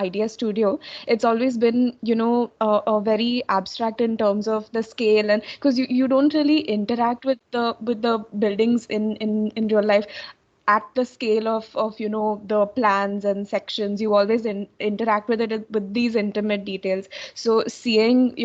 idea studio, it's always been, a very abstract in terms of the scale, and because you don't really interact with the buildings in real life at the scale of the plans and sections. You always interact with it with these intimate details. So seeing,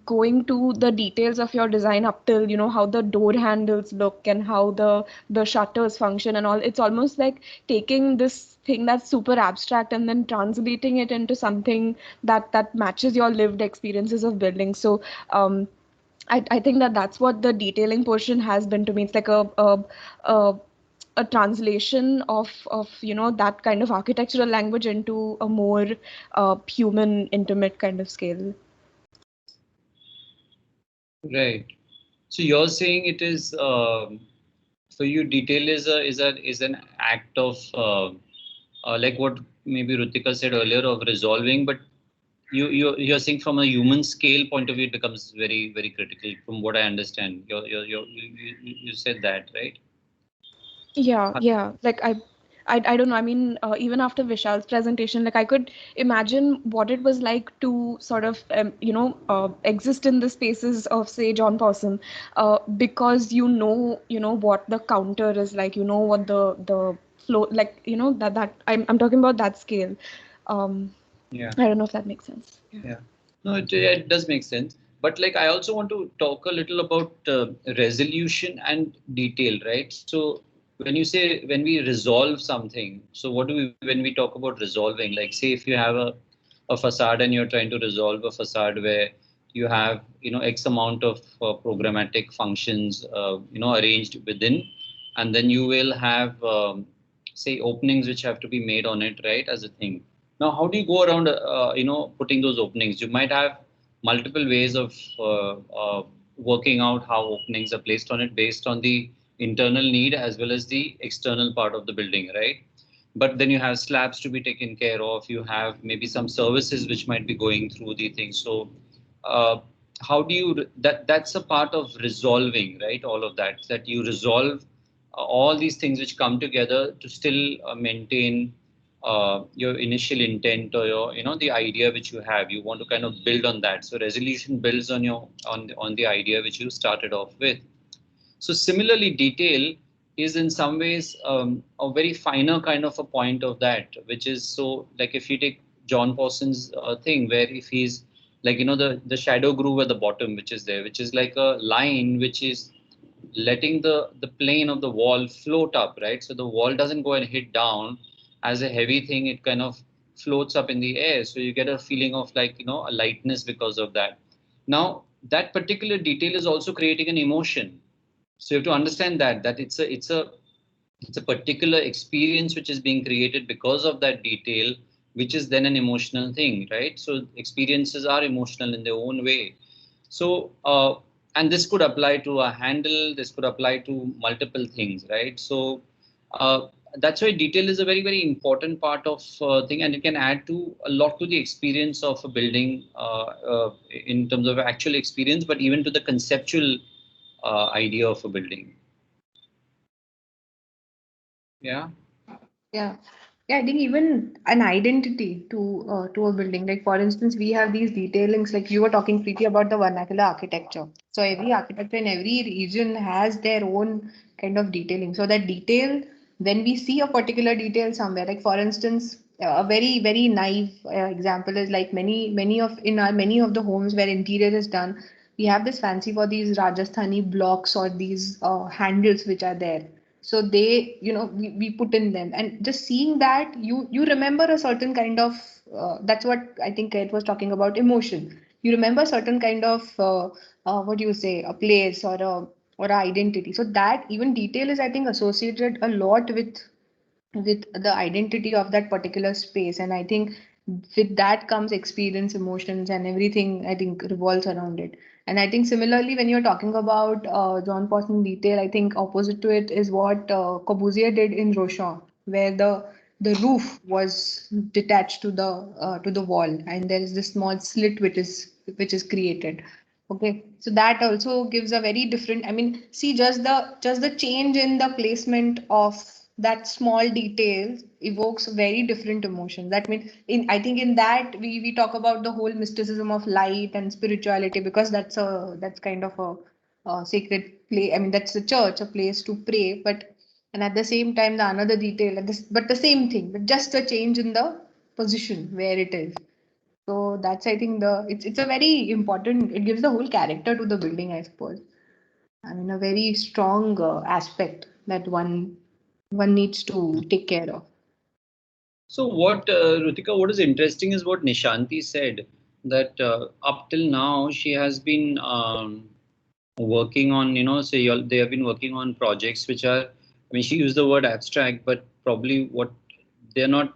going to the details of your design up till, how the door handles look and how the shutters function and all, it's almost like taking this thing that's super abstract and then translating it into something that matches your lived experiences of building. So I think that's what the detailing portion has been to me. It's like a a translation of that kind of architectural language into a more human, intimate kind of scale. Right. So you're saying it is for you, detail is an act of like what maybe Rutika said earlier of resolving, but you're saying from a human scale point of view, it becomes very, very critical. From what I understand, you said that, right? Yeah. Like I don't know. I mean, even after Vishal's presentation, like I could imagine what it was like to sort of, exist in the spaces of, say, John Pawson, because what the counter is like, what the flow, like, that I'm talking about that scale. Yeah. I don't know if that makes sense. Yeah. No, it does make sense. But like, I also want to talk a little about resolution and detail, right? So when we resolve something, so what do we, when we talk about resolving, like say if you have a facade and you're trying to resolve a facade where you have, X amount of programmatic functions, arranged within, and then you will have, say, openings which have to be made on it, right, as a thing. Now, how do you go around, putting those openings? You might have multiple ways of working out how openings are placed on it based on the internal need as well as the external part of the building, right? But then you have slabs to be taken care of. You have maybe some services which might be going through the thing. So, uh, how do you that's a part of resolving, right? All of that you resolve all these things which come together to still maintain your initial intent or your the idea which you have. You want to kind of build on that. So resolution builds on your on the idea which you started off with. So similarly, detail is in some ways a very finer kind of a point of that, which is, so like if you take John Pawson's thing, where if he's like, the shadow groove at the bottom, which is there, which is like a line which is letting the plane of the wall float up, right? So the wall doesn't go and hit down as a heavy thing. It kind of floats up in the air. So you get a feeling of like, a lightness because of that. Now, that particular detail is also creating an emotion. So you have to understand that it's a particular experience which is being created because of that detail, which is then an emotional thing, right? So experiences are emotional in their own way. So and this could apply to a handle, this could apply to multiple things, right? So that's why detail is a very, very important part of thing, and it can add to a lot to the experience of a building in terms of actual experience, but even to the conceptual idea of a building. Yeah. Yeah. Yeah, I think even an identity to a building. Like for instance, we have these detailings, like you were talking Preeti about the vernacular architecture. So every architecture in every region has their own kind of detailing. So that detail, when we see a particular detail somewhere, like for instance, a very, very naive example is like many of the homes where interior is done, we have this fancy for these Rajasthani blocks or these handles which are there. So they, we put in them, and just seeing that, you remember a certain kind of that's what I think it was talking about, emotion. You remember certain kind of what do you say, a place or a identity. So that even detail is, I think, associated a lot with the identity of that particular space. And I think with that comes experience, emotions, and everything, I think, revolves around it. And I think similarly, when you're talking about John Pawson detail, I think opposite to it is what Corbusier did in Rochon, where the roof was detached to the wall, and there is this small slit which is created. Okay, so that also gives a very different. I mean, see, just the change in the placement that small detail evokes very different emotions. That means in I think in that we talk about the whole mysticism of light and spirituality, because that's kind of a sacred place. I mean, that's a church, a place to pray, but and at the same time the another detail, but the same thing, but just a change in the position where it is. So that's, I think, it's a very important. It gives the whole character to the building, I suppose. I mean, a very strong aspect that one needs to take care of. So what, Rutika, what is interesting is what Nishanti said, that up till now she has been working on, say they have been working on projects which are, I mean, she used the word abstract, but probably what they're not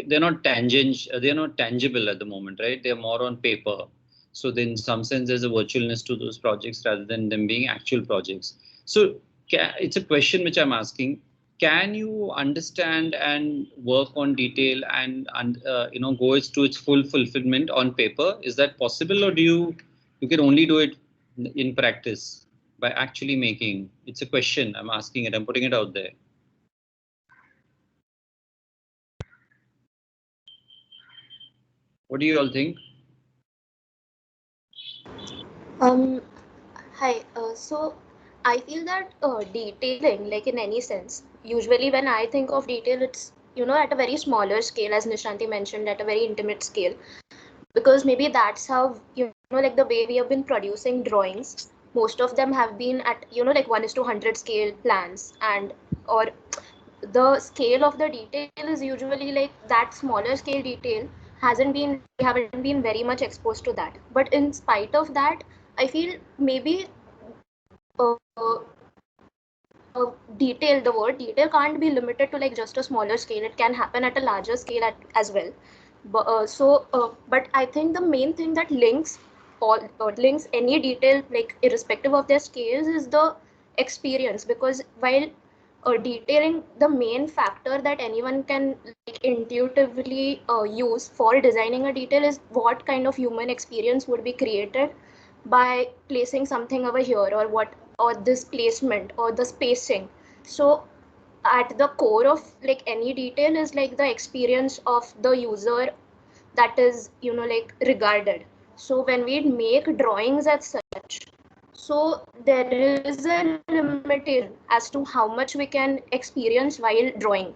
they're not tangible at the moment, right? They're more on paper. So then in some sense there's a virtualness to those projects rather than them being actual projects. So it's a question which I'm asking: can you understand and work on detail and go to its full fulfillment on paper? Is that possible, or do you can only do it in practice by actually making? It's a question I'm asking it, I'm putting it out there. What do you all think? Um, Hi. So I feel that detailing, like in any sense, usually when I think of detail, it's at a very smaller scale, as Nishanti mentioned, at a very intimate scale, because maybe that's how like the way we have been producing drawings. Most of them have been at like 1:100 scale plans, and or the scale of the detail is usually like that smaller scale detail hasn't been we haven't been very much exposed to that. But in spite of that, I feel maybe uh, detail the word detail can't be limited to like just a smaller scale. It can happen at a larger scale as well. But I think the main thing that links any detail, like irrespective of their scales, is the experience. Because while detailing, the main factor that anyone can like intuitively use for designing a detail is what kind of human experience would be created by placing something over here, or this placement or the spacing. So at the core of like any detail is like the experience of the user that is like regarded. So when we make drawings as such, so there is a limitation as to how much we can experience while drawing.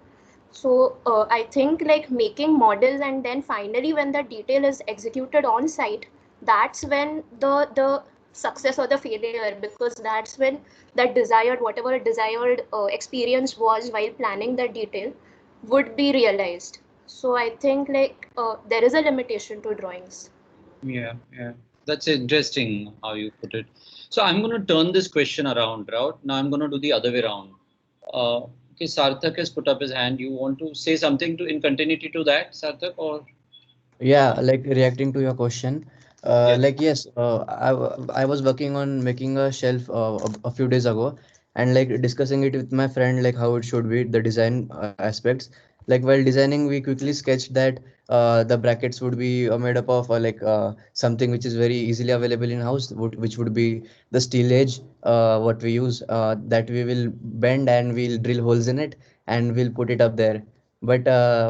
So I think like making models, and then finally when the detail is executed on site, that's when the success or the failure, because that's when that desired, whatever desired experience was while planning the detail, would be realized. So I think like there is a limitation to drawings. Yeah, yeah. That's interesting how you put it. So I'm going to turn this question around, right? Now I'm going to do the other way around. Okay, Sarthak has put up his hand. You want to say something to in continuity to that, Sarthak, or? Yeah, like reacting to your question, Yes. like yes, I was working on making a shelf a few days ago, and like discussing it with my friend, like how it should be, the design aspects. Like while designing, we quickly sketched that the brackets would be made up of something which is very easily available in house, which would be the steel edge, what we use, that we will bend and we'll drill holes in it and we'll put it up there. But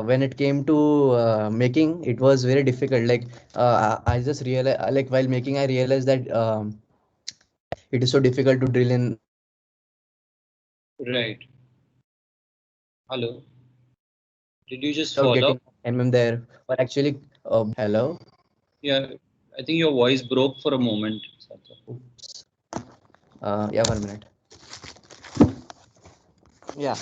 when it came to making, it was very difficult. Like I just realized, like while making, I realized that it is so difficult to drill in Right. Hello. Did you just without fall getting off? there. But actually, hello. Yeah. I think your voice broke for a moment, Sarthak. Oops. Yeah, 1 minute. Yeah.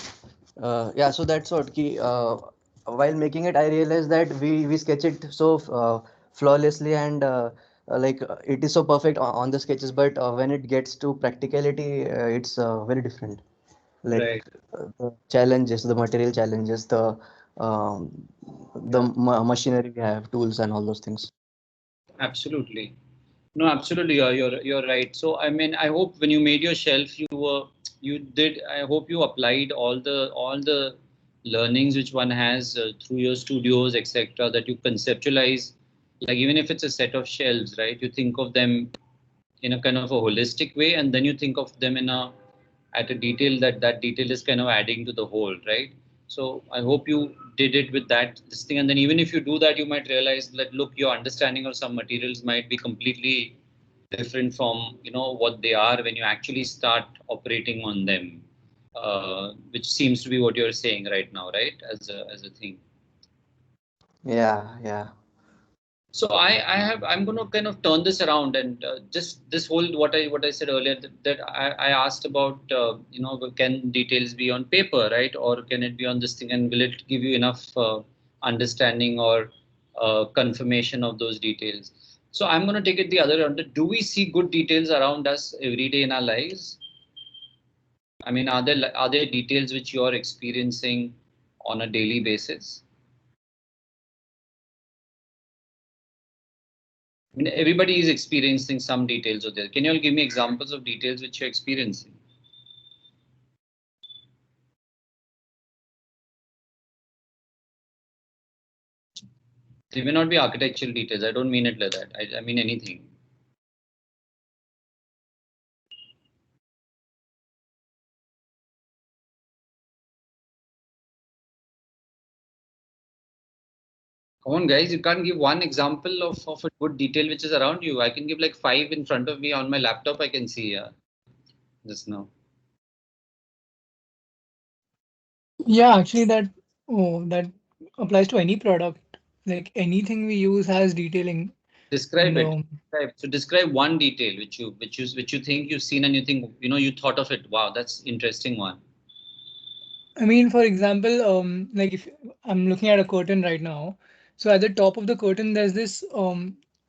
Yeah, so that's what key. While making it, I realized that we sketch it so flawlessly, and it is so perfect on the sketches. But when it gets to practicality, it's very different. Like Right. the challenges, the material challenges, um, the Yeah. machinery we have, tools, and all those things. Absolutely. No, absolutely. You're right. So I mean, I hope when you made your shelf, you did. I hope you applied all the learnings which one has through your studios, etc. That you conceptualize, like even if it's a set of shelves, right? You think of them in a kind of a holistic way, and then you think of them in a at a detail that detail is kind of adding to the whole, right? So I hope you did it with that this thing, and then even if you do that, you might realize that look, your understanding of some materials might be completely different from what they are when you actually start operating on them, which seems to be what you're saying right now, right? As a thing. Yeah, yeah. So I'm going to kind of turn this around and just this whole what I said earlier, that I asked about can details be on paper, right, or can it be on this thing, and will it give you enough understanding or confirmation of those details? So I'm going to take it the other round. Do we see good details around us every day in our lives? I mean, are there details which you are experiencing on a daily basis? I mean, everybody is experiencing some details of there. Can you all give me examples of details which you're experiencing? They may not be architectural details. I don't mean it like that. I mean anything. Come on, guys. You can't give one example of a good detail which is around you. I can give like 5 in front of me on my laptop. I can see just now. Yeah, actually that applies to any product. Like anything we use has detailing. Describe And it. So describe one detail which you think you've seen and you think you thought of it. Wow, that's interesting one. I mean, for example, like if I'm looking at a curtain right now, so at the top of the curtain, there's this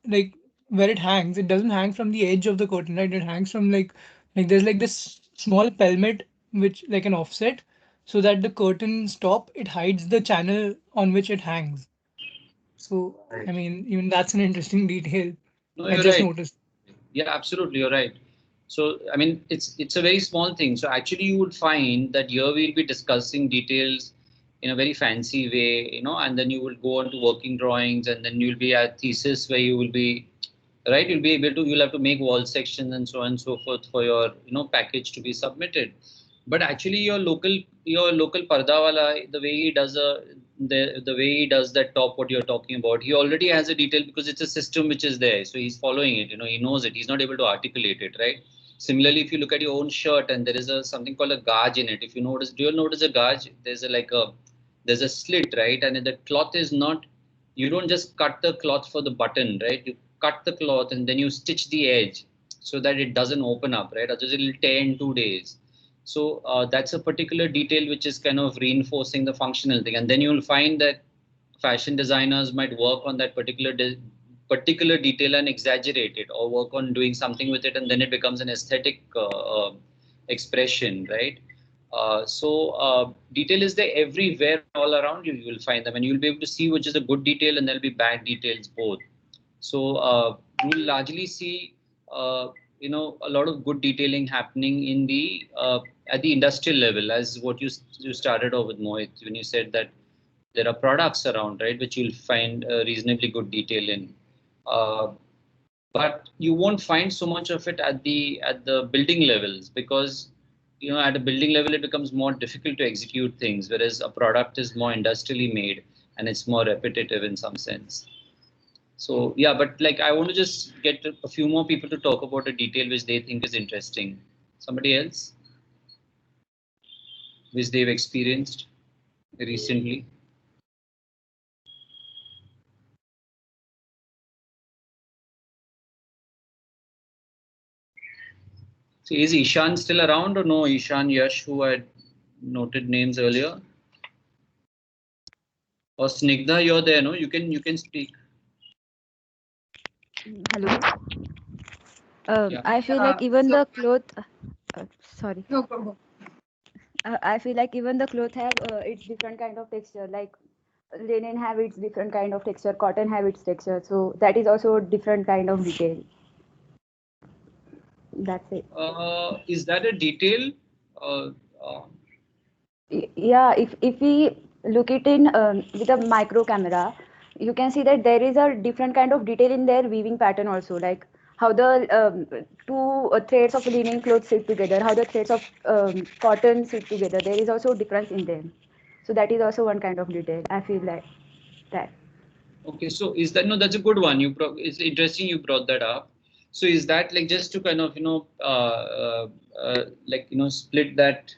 like where it hangs. It doesn't hang from the edge of the curtain, right? It hangs from like there's like this small pelmet which like an offset, so that the curtain's top it hides the channel on which it hangs. So I Right. mean, even that's an interesting detail. No, I you're just right. noticed. Yeah, absolutely, you're right. So, I mean, it's a very small thing. So actually, you would find that here we'll be discussing details in a very fancy way, and then you will go on to working drawings, and then you'll be at thesis where you will be, right? You'll have to make wall sections and so on and so forth for your, package to be submitted. But actually, your local parda wala, the way he does that top, what you're talking about, he already has a detail because it's a system which is there. So he's following it. He knows it. He's not able to articulate it, right? Similarly, if you look at your own shirt and there is a something called a gauge in it, if you notice, do you notice a gauge? There's a slit, right? And the cloth is not. You don't just cut the cloth for the button, right? You cut the cloth and then you stitch the edge so that it doesn't open up, right? Otherwise, it will tear in 2 days. So that's a particular detail which is kind of reinforcing the functional thing. And then you'll find that fashion designers might work on that particular detail and exaggerate it, or work on doing something with it, and then it becomes an aesthetic expression, right? Detail is there everywhere, all around you. You will find them, and you'll be able to see which is a good detail, and there'll be bad details both. So you'll largely see, a lot of good detailing happening in the at the industrial level, as what you started off with, Mohit, when you said that there are products around, right, which you'll find reasonably good detail in. Uh, but you won't find so much of it at the building levels, because at a building level it becomes more difficult to execute things, whereas a product is more industrially made and it's more repetitive in some sense. So yeah, but like I want to just get a few more people to talk about a detail which they think is interesting. Somebody else which they've experienced recently. So is Ishan still around or no? Ishan, Yash, who I noted names earlier, or Snigdha, you're there, no? You can speak. Hello. Yeah. I feel like Yeah, even so the cloth. Sorry. no problem. I feel like even the cloth have its different kind of texture. Like linen have its different kind of texture, cotton have its texture. So that is also a different kind of detail. That's it. Is that a detail? Uh, uh, Yeah. If we look it in with a micro camera, you can see that there is a different kind of detail in their weaving pattern also. Like how the two threads of linen clothes sit together, how the threads of cotton sit together. There is also difference in them. So that is also one kind of detail. I feel like that. Okay, so is that, no, that's a good one. It's interesting you brought that up. So is that like, just to kind of, like, split that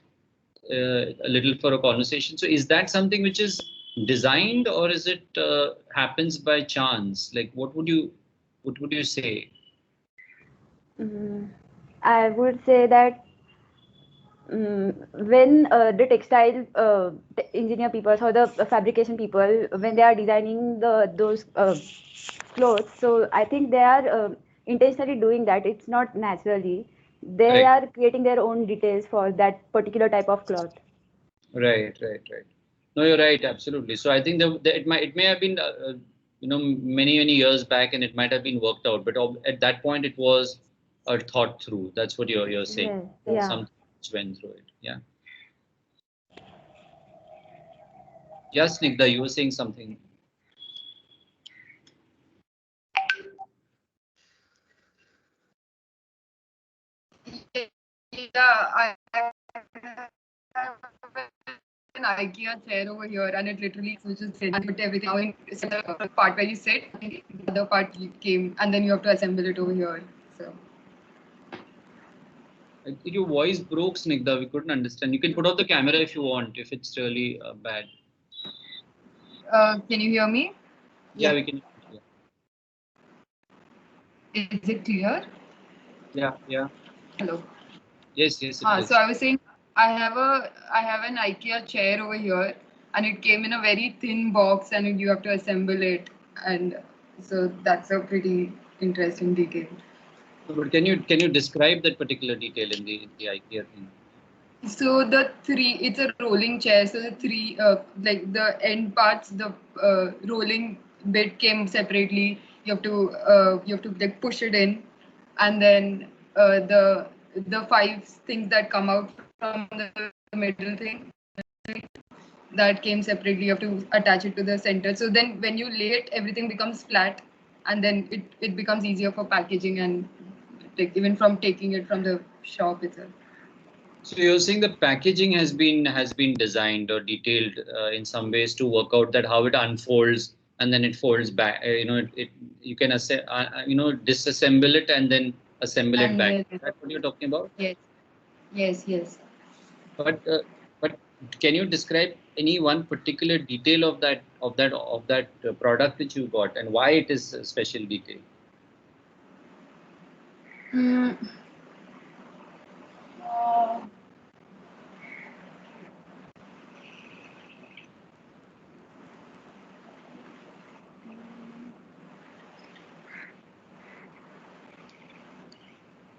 a little for a conversation. So is that something which is designed, or is it happens by chance? Like, what would you say? Mm, I would say that when the textile engineer people or the fabrication people, when they are designing those clothes, so I think they are intentionally doing that. It's not naturally. They Correct. are creating their own details for that particular type of cloth. Right. No, you're right. Absolutely. So I think it may have been, many years back, and it might have been worked out, but at that point it was thought through. That's what you're saying. Yes, yeah. Something which went through it. Yeah. Yes, Snigdha, you were saying something. Yeah, I have an IKEA chair over here, and it literally switches and put everything now in the part where you sit. The other part came, and then you have to assemble it over here. So. I think your voice broke, Snigdha. We couldn't understand. You can put off the camera if you want, if it's really bad. Can you hear me? Yeah, we can. Is it clear? Yeah. Hello. Yes, it So is. I was saying I have an IKEA chair over here, and it came in a very thin box, and you have to assemble it, and so that's a pretty interesting detail. But can you describe that particular detail in the IKEA thing? So it's a rolling chair. So the three, like the end parts, the rolling bit came separately. You have to like push it in, and then the five things that come out from the middle thing that came separately. You have to attach it to the center. So then when you lay it, everything becomes flat, and then it becomes easier for packaging and like even from taking it from the shop itself. So you're saying the packaging has been designed or detailed in some ways to work out that how it unfolds and then it folds back. You can disassemble it and then assemble it And back. yes, Is that what you're talking about? yes. But can you describe any one particular detail of that product which you got and why it is a special detail? Hmm. Uh,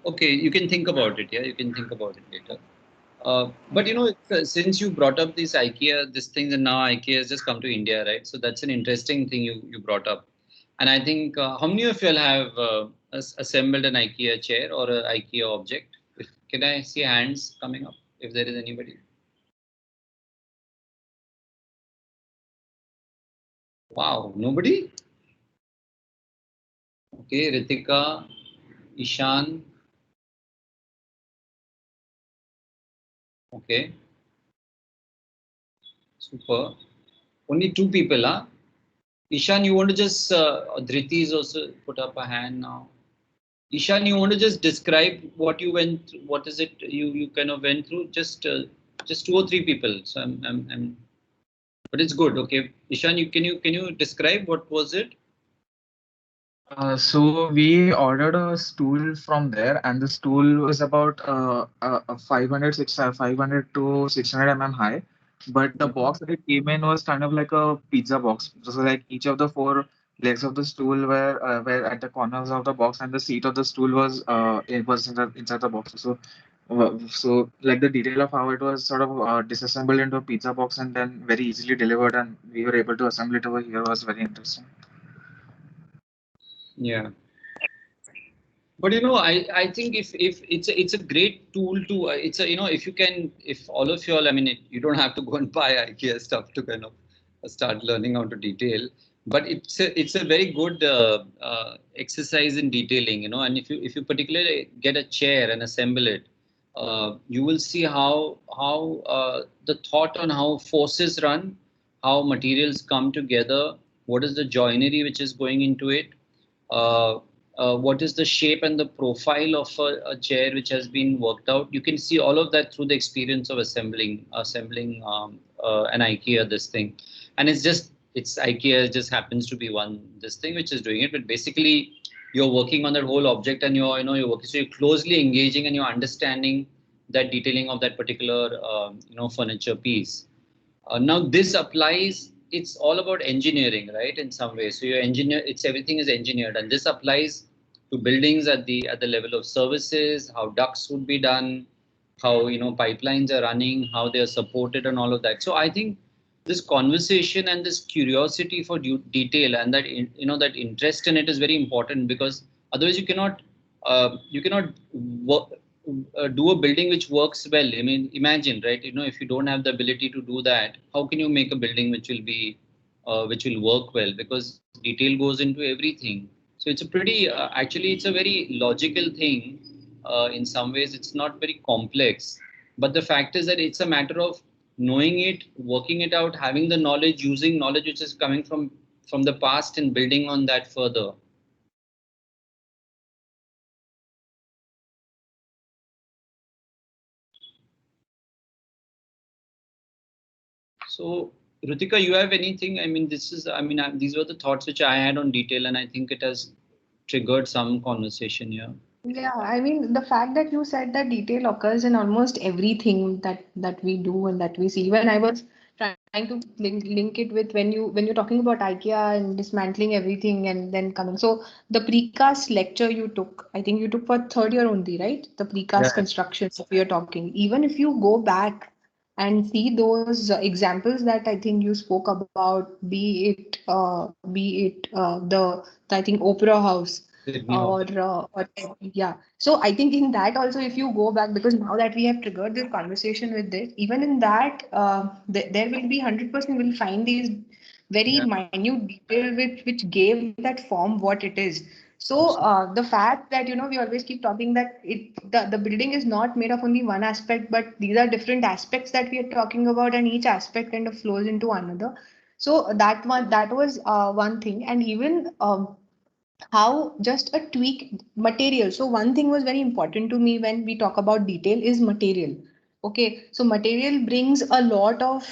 Okay, you can think about it. Yeah, you can think about it later. But since you brought up this IKEA, this thing, and now IKEA has just come to India, right? So that's an interesting thing you brought up. And I think how many of you all have assembled an IKEA chair or an IKEA object? Can I see hands coming up if there is anybody? Wow, nobody? Okay, Ritika, Ishan. Okay, super. Only two people, huh? Ishan, you want to just, Dhriti is also put up a hand now. Ishan, you want to just describe what you went through? What is it you kind of went through? Just two or three people. So but it's good. Okay, Ishan, can you describe what was it? So we ordered a stool from there, and the stool was about 500 to 600 high. But the box that it came in was kind of like a pizza box. So like each of the four legs of the stool were at the corners of the box, and the seat of the stool was inside the box. So like the detail of how it was sort of disassembled into a pizza box and then very easily delivered, and we were able to assemble it over here was very interesting. Yeah. But I think if it's a great tool to it's a if you can, if all of you all, I mean you don't have to go and buy IKEA stuff to kind of start learning how to detail. But it's a very good exercise in detailing, you know. And if you particularly get a chair and assemble it, you will see how the thought on how forces run, how materials come together, what is the joinery which is going into it, uh, what is the shape and the profile of a chair which has been worked out. You can see all of that through the experience of assembling an IKEA this thing. And it's IKEA just happens to be one this thing which is doing it, but basically you're working on that whole object, and you're working, so you're closely engaging and you're understanding that detailing of that particular furniture piece. Now this applies, it's all about engineering, right? In some way. So your engineer, it's everything is engineered, and this applies to buildings at the level of services, how ducts would be done, how pipelines are running, how they are supported, and all of that. So I think this conversation and this curiosity for detail and that that interest in it is very important, because otherwise you cannot work, do a building which works well. I mean, imagine, right? If you don't have the ability to do that, how can you make a building which will work well? Because detail goes into everything. So it's a pretty, actually, it's a very logical thing. In some ways, it's not very complex. But the fact is that it's a matter of knowing it, working it out, having the knowledge, using knowledge which is coming from the past and building on that further. So, Rutika, you have anything? I mean, these were the thoughts which I had on detail, and I think it has triggered some conversation here. Yeah, I mean, the fact that you said that detail occurs in almost everything that we do and that we see. When I was trying to link it with when you're talking about IKEA and dismantling everything and then coming. So the precast lecture you took, I think you took for third year only, right? The precast Yeah. construction that we are talking. Even if you go back and see those examples that I think you spoke about, be it I think Opera House Sydney Hall. or yeah. So I think in that also, if you go back, because now that we have triggered this conversation with this, even in that there will be 100% will find these very Yeah, minute detail which gave that form what it is. So absolutely. the fact that we always keep talking that the building is not made of only one aspect, but these are different aspects that we are talking about, and each aspect kind of flows into another. So that was one thing. And even how just a tweak material. So one thing was very important to me when we talk about detail is material. Okay, so material brings a lot of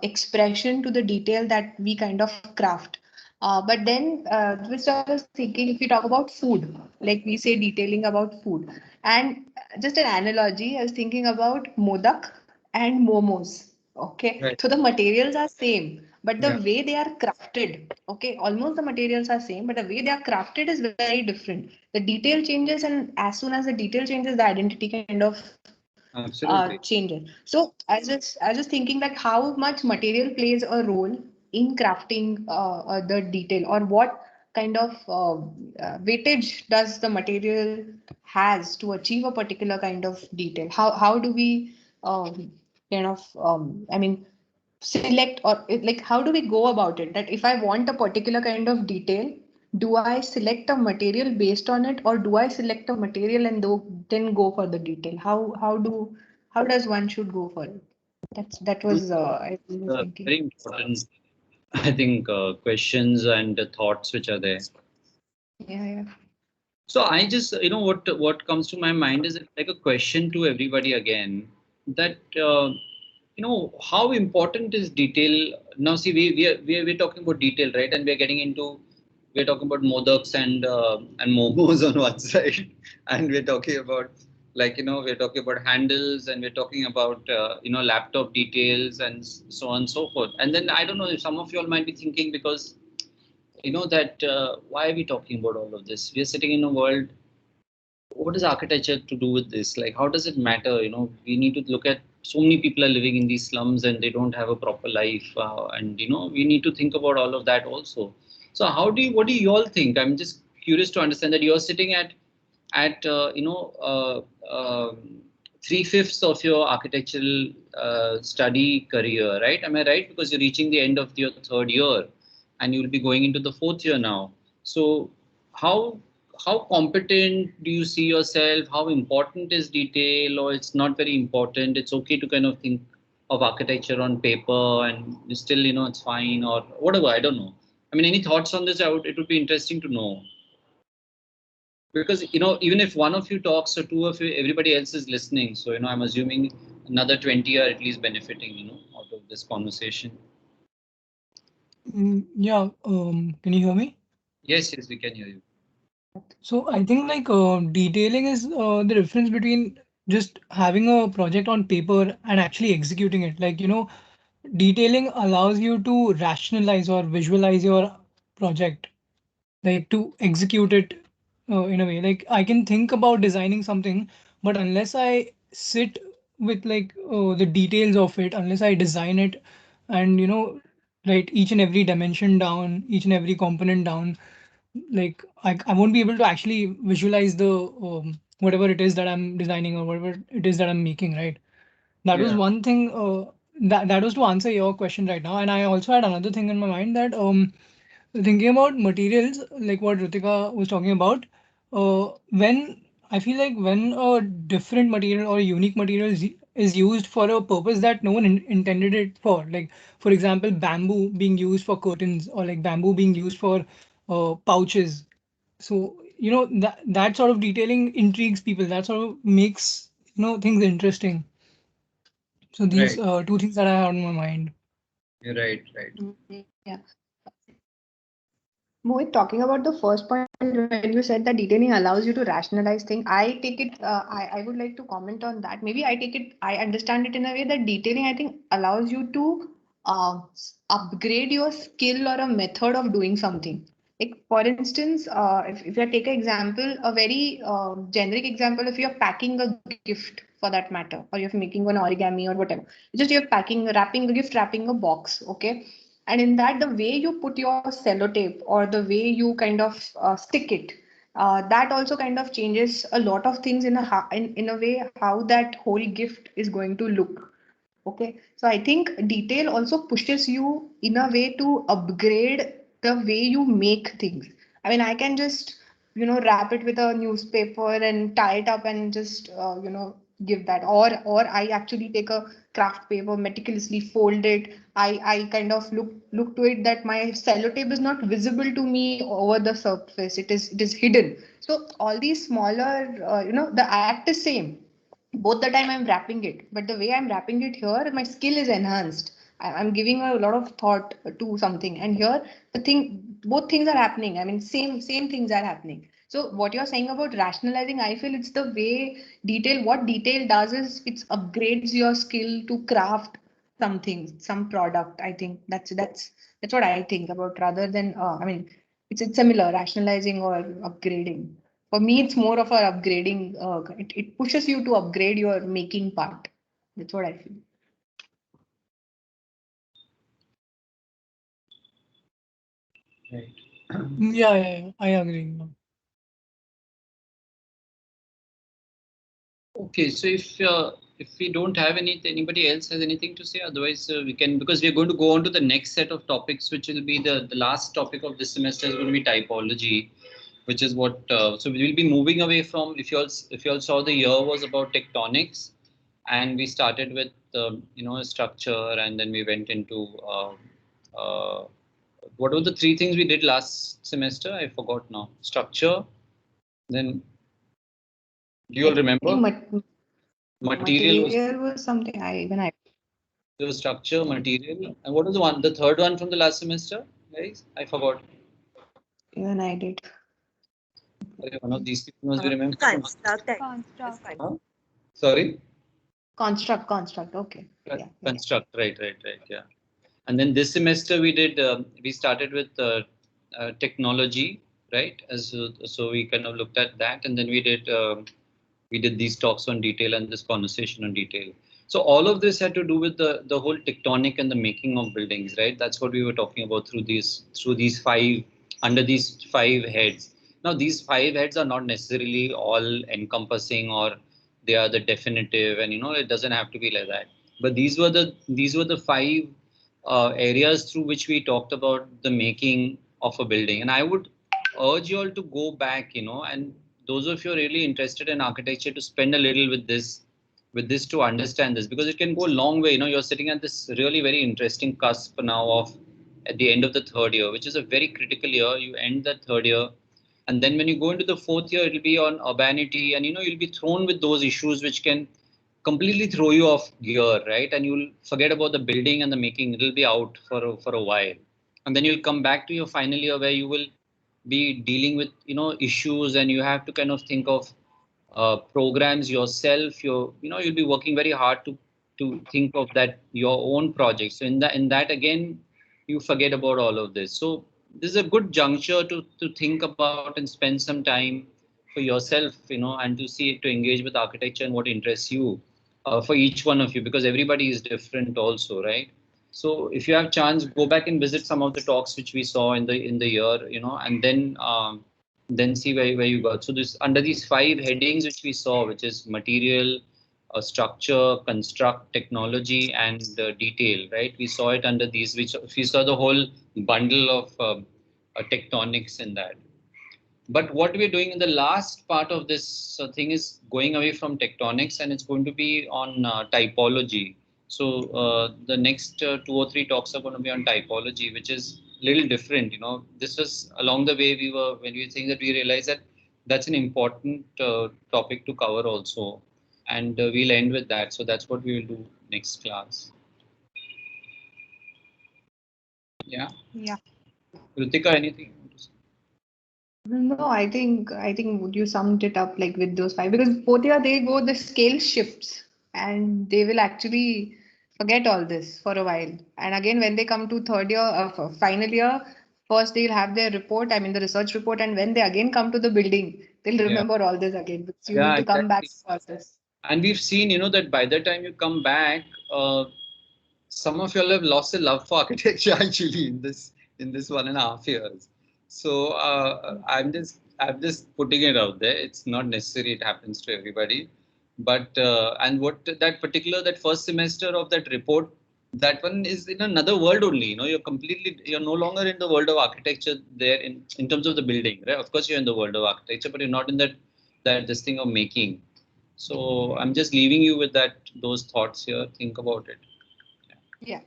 expression to the detail that we kind of craft. But then, which I was thinking, if we talk about food, like we say detailing about food, and just an analogy, I was thinking about modak and momos. Okay, Right. so the materials are same, but the Yeah, way they are crafted, okay, almost the materials are same, but the way they are crafted is very different. The detail changes, and as soon as the detail changes, the identity kind of absolutely. changes. So I was just thinking that how much material plays a role in crafting the detail, or what kind of weightage does the material has to achieve a particular kind of detail. How do we kind of I mean select, or like how do we go about it, that if I want a particular kind of detail, do I select a material based on it, or do I select a material and then go for the detail? How does one should go for it? That was I was thinking. Very important, I think, questions and thoughts which are there. Yeah, yeah. So I just, what comes to my mind is like a question to everybody again, that how important is detail now? See, we're talking about detail, right? And we're talking about modaks and momos on one side, and we're talking about, like, we're talking about handles, and we're talking about laptop details, and so on and so forth. And then I don't know if some of you all might be thinking, because that why are we talking about all of this? We are sitting in a world. What is architecture to do with this? Like, how does it matter? We need to look at, so many people are living in these slums and they don't have a proper life, and we need to think about all of that also. So what do you all think? I'm just curious to understand that you're sitting at 3/5 of your architectural study career, right? Am I right? Because you're reaching the end of your third year, and you'll be going into the 4th year now. So how competent do you see yourself? How important is detail, or it's not very important? It's okay to kind of think of architecture on paper and still, it's fine or whatever. I don't know. I mean, any thoughts on this? It would be interesting to know. Because, even if one of you talks or two of you, everybody else is listening. So, I'm assuming another 20 are at least benefiting, out of this conversation. Yeah, can you hear me? Yes, we can hear you. So I think like detailing is the difference between just having a project on paper and actually executing it. Like, detailing allows you to rationalize or visualize your project, like to execute it in a way. Like I can think about designing something, but unless I sit with like the details of it, unless I design it and write each and every dimension down, each and every component down, like I won't be able to actually visualize the whatever it is that I'm designing or whatever it is that I'm making, right? That was Yeah. one thing that was to answer your question right now. And I also had another thing in my mind that thinking about materials, like what Rutika was talking about, when I feel like when a different material or a unique material is used for a purpose that no one intended it for, like for example, bamboo being used for curtains or like bamboo being used for pouches. So, that sort of detailing intrigues people. That sort of makes, things interesting. So these Right. two things that I had on my mind. You're right. Yeah. Mohit, talking about the first point when you said that detailing allows you to rationalize things, I take it. I would like to comment on that. Maybe I take it. I understand it in a way that detailing, I think, allows you to upgrade your skill or a method of doing something. Like for instance, if you take an example, a very generic example, if you're packing a gift for that matter, or you're making an origami or whatever, just you're wrapping a gift, wrapping a box, okay, and in that the way you put your sellotape or the way you kind of stick it, that also kind of changes a lot of things in a way how that whole gift is going to look. Okay, so I think detail also pushes you in a way to upgrade the way you make things. I mean, I can just, wrap it with a newspaper and tie it up and just, give that. Or I actually take a craft paper, meticulously fold it. I kind of look to it that my sellotape is not visible to me over the surface. It is hidden. So all these smaller, the act is same both the time I'm wrapping it, but the way I'm wrapping it here, my skill is enhanced. I'm giving a lot of thought to something, and here the thing, both things are happening. I mean, same things are happening. So what you're saying about rationalizing, I feel it's the way detail. What detail does is it upgrades your skill to craft something, some product. I think that's what I think about rather than. I mean, it's similar rationalizing or upgrading. For me, it's more of a upgrading. It pushes you to upgrade your making part. That's what I feel. Right. Yeah, I agree. Okay, so if we don't have anybody else has anything to say, otherwise we can, because we're going to go on to the next set of topics, which will be the last topic of this semester is going to be typology, which is what. So we will be moving away from, if you all saw, the year was about tectonics, and we started with structure, and then we went into uh, what were the three things we did last semester? I forgot now. Structure. Then do you all I think remember? Material was. material was something I There was structure, material, and what was the third one from the last semester, guys? I forgot. even I did. Okay, one of these things must be remembered. Construct. That's Construct. fine. Huh? Sorry? Construct. Okay. Yeah. Construct, right, yeah. And then this semester we started with technology, right? So we kind of looked at that, and then we did these talks on detail and this conversation on detail. So all of this had to do with the whole tectonic and the making of buildings, right? That's what we were talking about through these five, under these five heads. Now these five heads are not necessarily all encompassing, or they are the definitive, and it doesn't have to be like that. But these were the five areas through which we talked about the making of a building. And I would urge you all to go back, and those of you really interested in architecture to spend a little with this to understand this, because it can go a long way. You're sitting at this really very interesting cusp now of at the end of the third year, which is a very critical year. You end that third year, and then when you go into the fourth year, it'll be on urbanity, and you'll be thrown with those issues which can completely throw you off gear, right? And you'll forget about the building and the making. It'll be out for a while, and then you'll come back to your final year where you will be dealing with issues, and you have to kind of think of programs yourself. You'll be working very hard to think of that your own project. So in that again, you forget about all of this. So this is a good juncture to think about and spend some time for yourself, and to engage with architecture and what interests you, for each one of you, because everybody is different also, right? So if you have chance, go back and visit some of the talks which we saw in the year, and then see where you got. So this under these 5 headings which we saw, which is material, structure, construct, technology, and detail, right? We saw it under these, which we saw the whole bundle of tectonics in that. But what we're doing in the last part of this thing is going away from tectonics, and it's going to be on typology. So the next 2 or 3 talks are going to be on typology, which is a little different. This was along the way when we were saying that we realized that that's an important topic to cover also, and we'll end with that. So that's what we will do next class. Yeah. Yeah. Rutika, anything? No, I think you summed it up like with those 5, because both year they go, the scale shifts and they will actually forget all this for a while. And again, when they come to third year of final year, first they'll have their report, I mean the research report, and when they again come to the building, they'll Yeah. remember all this again because you Yeah, need to come back exactly. for this. And we've seen, that by the time you come back, some of you all have lost a love for architecture actually in this 1.5 years. So I'm just putting it out there. It's not necessary it happens to everybody, but and what that first semester of that report, that one is in another world only. You're no longer in the world of architecture there in terms of the building, right? Of course you're in the world of architecture, but you're not in that this thing of making. So I'm just leaving you with those thoughts here. Think about it. Yeah.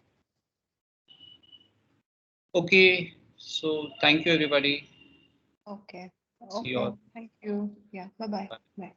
Okay. So thank you, everybody. Okay. See you Okay. all. Thank you. Yeah. Bye-bye. Bye. Bye.